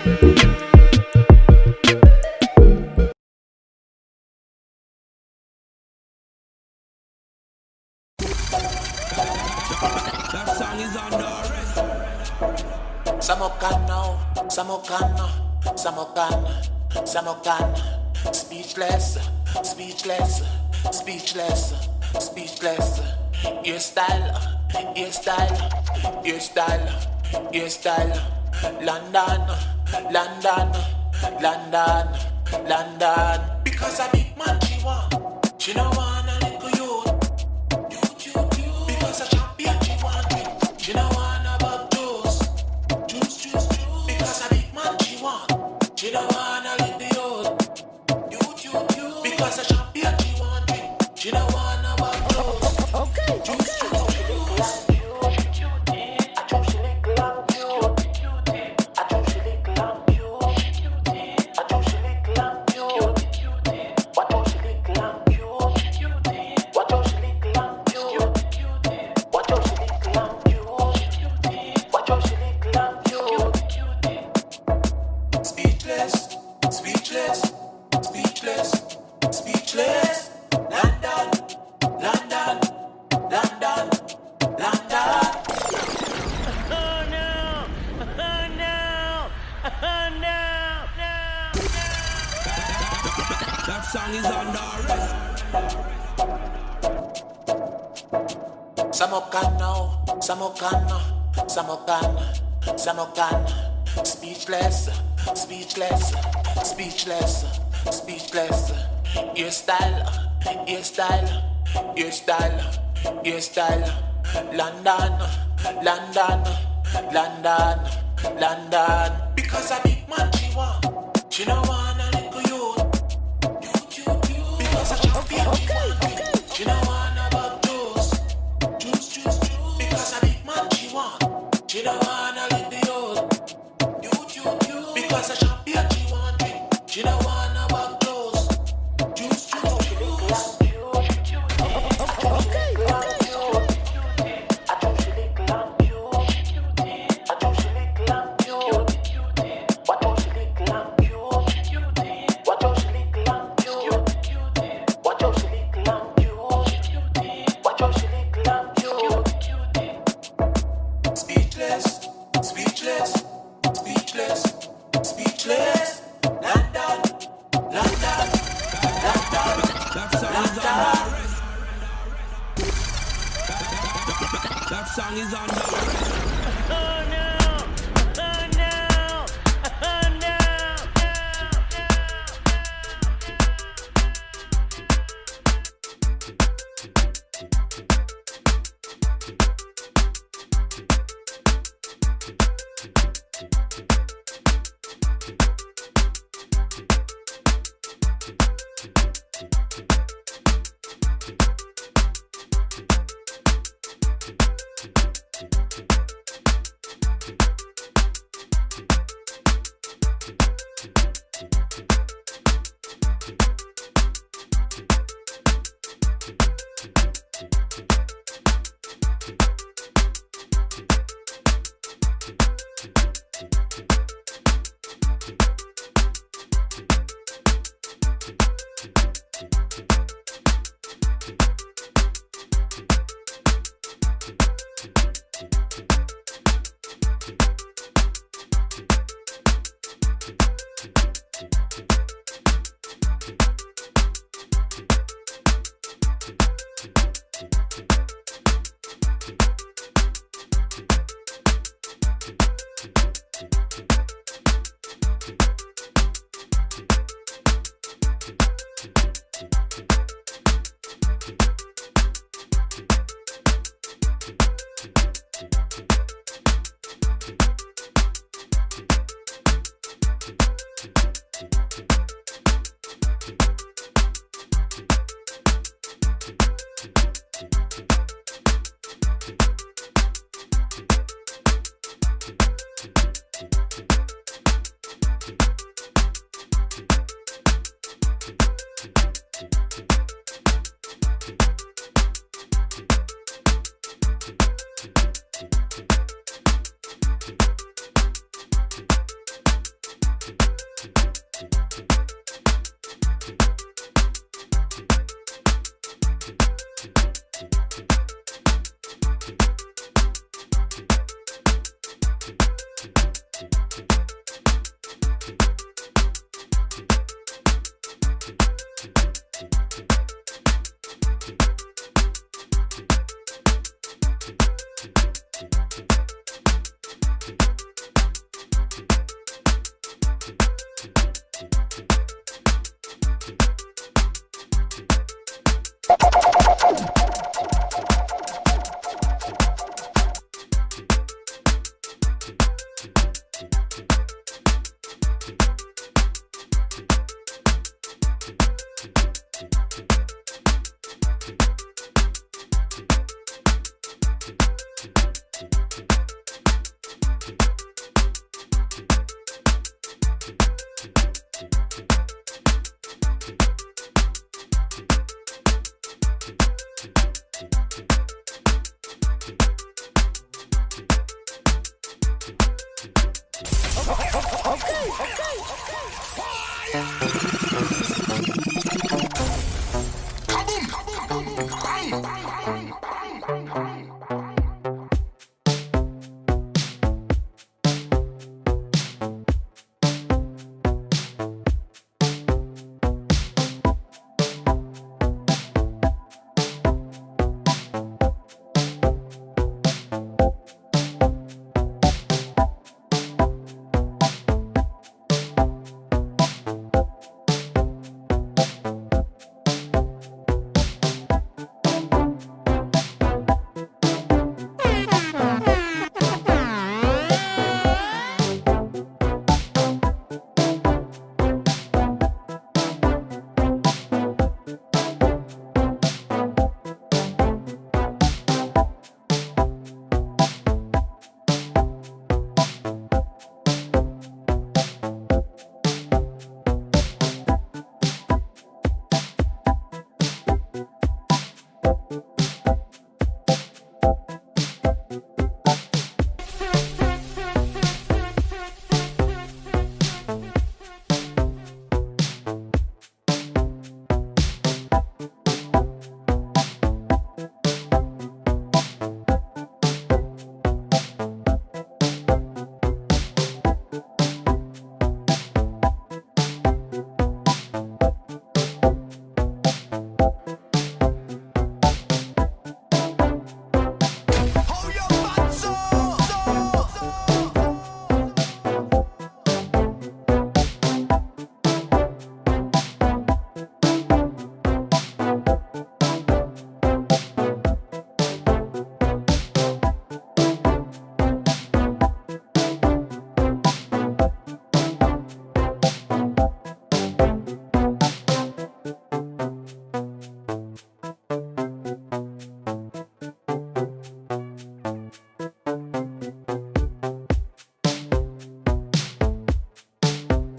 That song is under arrest. Samokana, speechless, speechless, speechless, speechless. Your style, your style, your style, your style. London, London, London, London. Because a big man she no want a little youth. Because a champion she no want a bug juice. Because a big man she no want a little youth. Because a champion she no want a bug juice. Okay. That song is under arrest. Samokana, speechless, speechless, speechless, speechless. Your style, your style, your style, your style. London, London, London, London. Because a big man she no want a little youth. Because a champion she no want a bug juice. Because a big man she no want a little youth. Because a champion she no want a bug juice. Speechless, speechless, speechless, speechless. London, London, London. That song is under arrest. That song is under arrest. Thank you.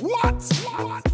What?